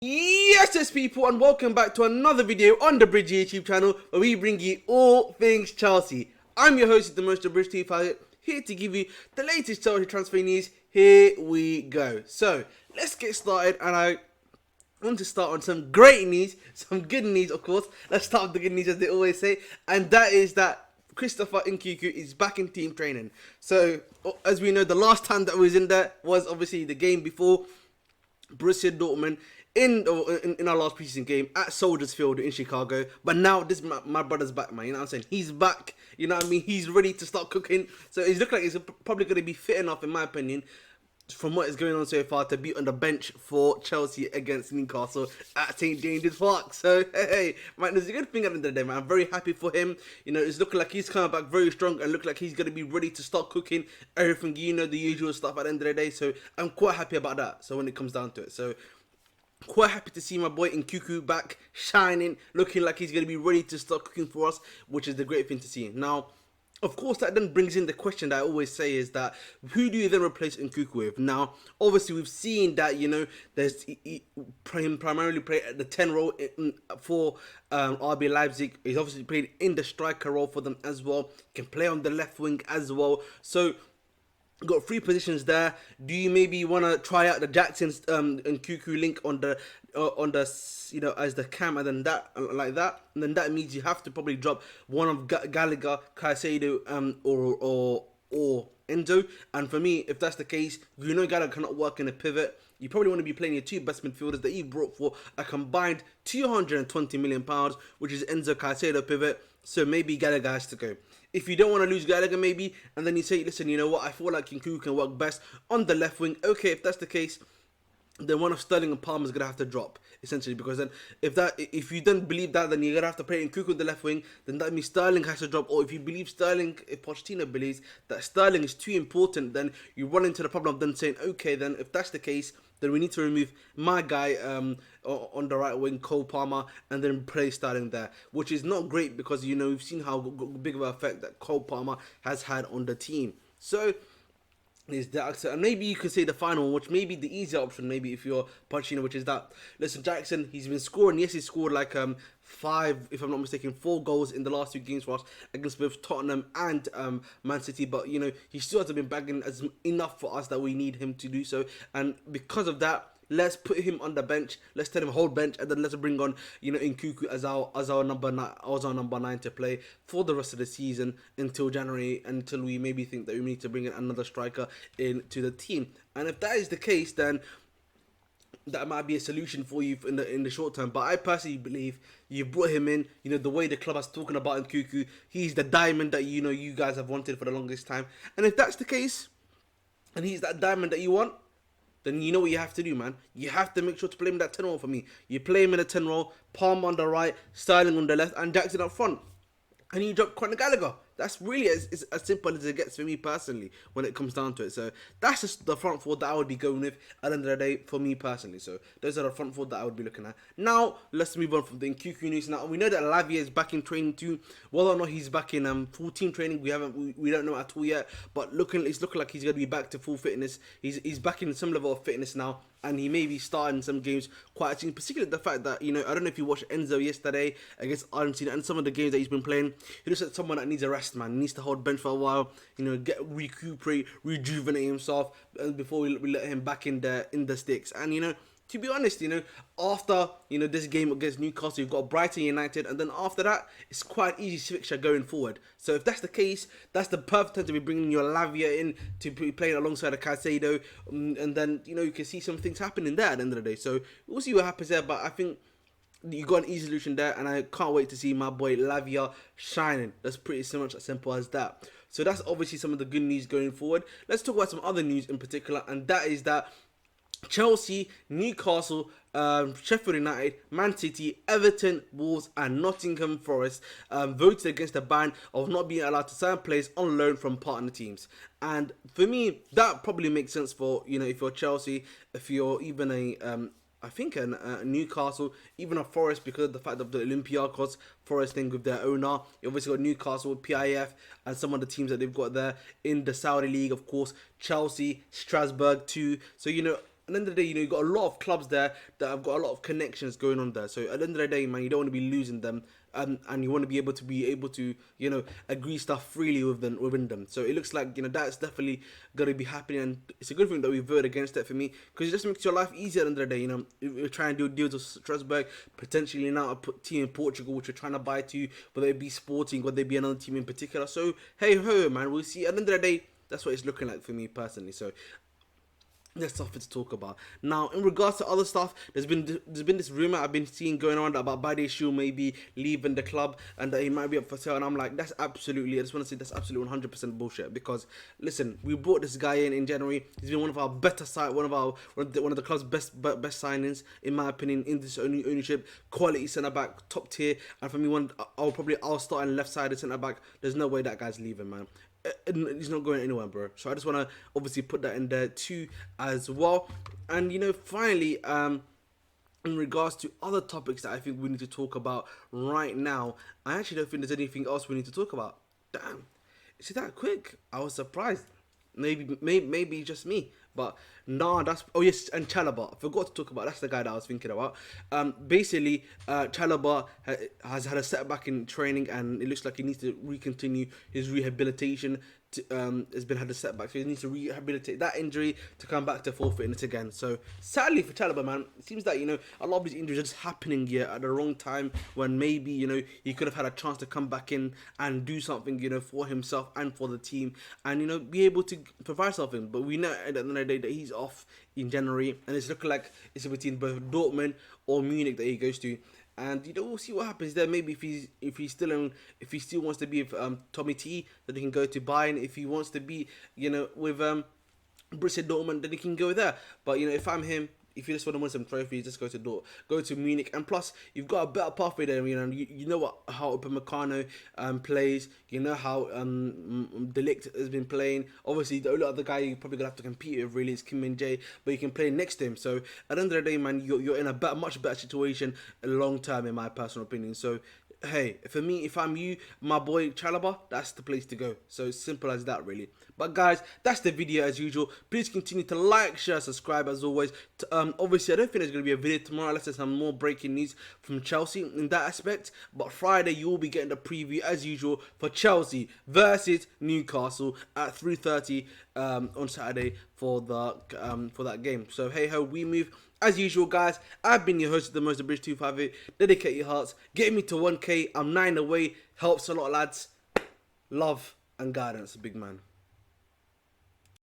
Yes, people, and welcome back to another video on the Bridge YouTube channel where we bring you all things Chelsea. I'm your host, the most British TV pilot, here to give you the latest Chelsea transfer news. Here we go. So let's get started, and I want to start on some great news, some good news, of course. Let's start with the good news, as they always say, and that is that Christopher Nkunku is back in team training. So as we know, the last time that was in there was obviously the game before Borussia Dortmund in our last preseason game at Soldiers Field in Chicago. But now this my brother's back, man. You know what I'm saying? He's back. You know what I mean? He's ready to start cooking. So he's looking like he's probably going to be fit enough, in my opinion, from what is going on so far, to be on the bench for Chelsea against Newcastle at St James's Park. So hey, man, there's a good thing at the end of the day, man. I'm very happy for him. You know, it's looking like he's coming back very strong and look like he's going to be ready to start cooking everything, you know, the usual stuff at the end of the day. So I'm quite happy about that. So when it comes down to it, so quite happy to see my boy Nkunku back, shining, looking like he's going to be ready to start cooking for us, which is the great thing to see. Now, of course, that then brings in the question that I always say is that, who do you then replace Nkunku with? Now, obviously, we've seen that, you know, there's him primarily play at the 10 role for RB Leipzig. He's obviously played in the striker role for them as well. Can play on the left wing as well. So got three positions there. Do you maybe want to try out the Jackson's and Nkunku link on the you know, as the cam, and then that like that, and then that means you have to probably drop one of Gallagher, Caicedo, or Enzo. And for me, if that's the case, you know Gallagher cannot work in a pivot. You probably want to be playing your two best midfielders that he brought for a combined £220 million, which is Enzo, Caicedo pivot. So maybe Gallagher has to go. If you don't want to lose Gallagher, maybe, and then you say, listen, you know what, I feel like Nkunku can work best on the left wing. Okay, if that's the case, then one of Sterling and Palmer is gonna have to drop, essentially, because then if you don't believe that, then you're gonna have to play Nkunku on the left wing. Then that means Sterling has to drop. Or if you believe Sterling, if Pochettino believes that Sterling is too important, then you run into the problem of then saying, okay, then if that's the case, then we need to remove my guy on the right wing, Cole Palmer, and then play Sterling there, which is not great because, you know, we've seen how big of an effect that Cole Palmer has had on the team. So is that, and maybe you could say the final one, which may be the easier option, maybe if you're Pochettino, which is that, listen, Jackson, he's been scoring. Yes, he scored like five, if I'm not mistaken, 4 goals in the last 2 games for us against both Tottenham and Man City, but you know, he still hasn't been bagging as enough for us that we need him to do so, and because of that, let's put him on the bench. Let's tell him hold bench, and then let's bring on, you know, Nkunku as our number 9 to play for the rest of the season until January, until we maybe think that we need to bring in another striker into the team. And if that is the case, then that might be a solution for you in the short term. But I personally believe you brought him in. You know, the way the club is talking about Nkunku, he's the diamond that, you know, you guys have wanted for the longest time. And if that's the case, and he's that diamond that you want, then you know what you have to do, man. You have to make sure to play him in that 10 role for me. You play him in a 10 role, Palm on the right, Sterling on the left, and Jackson up front. And you drop Conor Gallagher. That's really as simple as it gets for me personally when it comes down to it. So that's just the front four that I would be going with at the end of the day for me personally. So those are the front four that I would be looking at. Now let's move on from the Nkunku news. Now we know that Lavia is back in training too. Whether or not he's back in full team training, we don't know at all yet. But it's looking like he's going to be back to full fitness. He's back in some level of fitness now, and he may be starting some games quite soon. Particularly the fact that, you know, I don't know if you watched Enzo yesterday against Argentina and some of the games that he's been playing. He looks like someone that needs a rest, man. He needs to hold bench for a while, you know, recuperate, rejuvenate himself before we let him back in the sticks. And, you know, to be honest, you know, after, you know, this game against Newcastle, you've got Brighton United, and then after that, it's quite an easy fixture going forward. So if that's the case, that's the perfect time to be bringing your Lavia in to be playing alongside a Caicedo, and then, you know, you can see some things happening there at the end of the day. So we'll see what happens there, but I think you got an easy solution there, and I can't wait to see my boy Lavia shining. That's pretty much as simple as that. So that's obviously some of the good news going forward. Let's talk about some other news in particular, and that is that Chelsea, Newcastle, Sheffield United, Man City, Everton, Wolves and Nottingham Forest voted against the ban of not being allowed to sign players on loan from partner teams. And for me, that probably makes sense for, you know, if you're Chelsea, if you're even a I think a Newcastle, even a Forest, because of the fact of the Olympiacos Forest thing with their owner. You obviously got Newcastle, PIF, and some of the teams that they've got there in the Saudi League, of course, Chelsea, Strasbourg too. So, you know, the end of the day, you got a lot of clubs there that have got a lot of connections going on there. So at the end of the day, man, you don't want to be losing them, and you want to be able to agree stuff freely within them. So it looks like that's definitely gonna be happening, and it's a good thing that we voted against that for me, because it just makes your life easier at the end of the day. We're trying to do deals with Strasbourg, potentially now a team in Portugal which we're trying to buy to, whether it be Sporting, whether it be another team in particular. So hey ho, man, we'll see. At the end of the day, that's what it's looking like for me personally. So there's stuff to talk about. Now, in regards to other stuff, there's been this rumor I've been seeing going on about Badiashile maybe leaving the club and that he might be up for sale. And I'm like, that's absolutely, I just want to say that's absolutely 100% bullshit. Because listen, we brought this guy in January. He's been one of our better one of the club's best signings in my opinion in this ownership. Quality centre back, top tier. And for me, I'll start on left side of centre back. There's no way that guy's leaving, man. He's not going anywhere, bro. So I just want to obviously put that in there too as well. And finally, in regards to other topics that I think we need to talk about right now, I actually don't think there's anything else we need to talk about. Damn, is it that quick? I was surprised. Maybe just me, but nah, oh yes, and Chalobah. I forgot to talk about. That's the guy that I was thinking about. Basically, Chalobah has had a setback in training, and it looks like he needs to continue his rehabilitation. Has had a setback, so he needs to rehabilitate that injury to come back to full fitness again. So sadly for Chalobah, man, it seems that a lot of these injuries are just happening here at the wrong time, when maybe he could have had a chance to come back in and do something for himself and for the team, and be able to provide something. But we know at the end of the day that he's off in January, and it's looking like it's between both Dortmund or Munich that he goes to. And we'll see what happens there. Maybe if he still wants to be with Tommy T, then he can go to Bayern. If he wants to be with Borussia Dortmund, then he can go there. But if I'm him, if you just want to win some trophies, just go to Munich. And plus, you've got a better pathway there. You know how Upamecano plays. You know how De Ligt has been playing. Obviously, the only other guy you're probably gonna have to compete with really is Kim Min-jae, but you can play next to him. So at the end of the day, man, you're in a much better situation long term, in my personal opinion. So hey, for me, if I'm you, my boy Chalobah, that's the place to go. So simple as that, really. But guys, that's the video as usual. Please continue to like, share, subscribe as always. Obviously, I don't think there's going to be a video tomorrow unless there's some more breaking news from Chelsea in that aspect. But Friday, you will be getting the preview as usual for Chelsea versus Newcastle at 3:30 on Saturday for that game. So hey ho, we move. As usual, guys, I've been your host of the Most Bridge 258. Dedicate your hearts. Get me to 1K. I'm 9 away. Helps a lot, lads. Love and guidance, big man.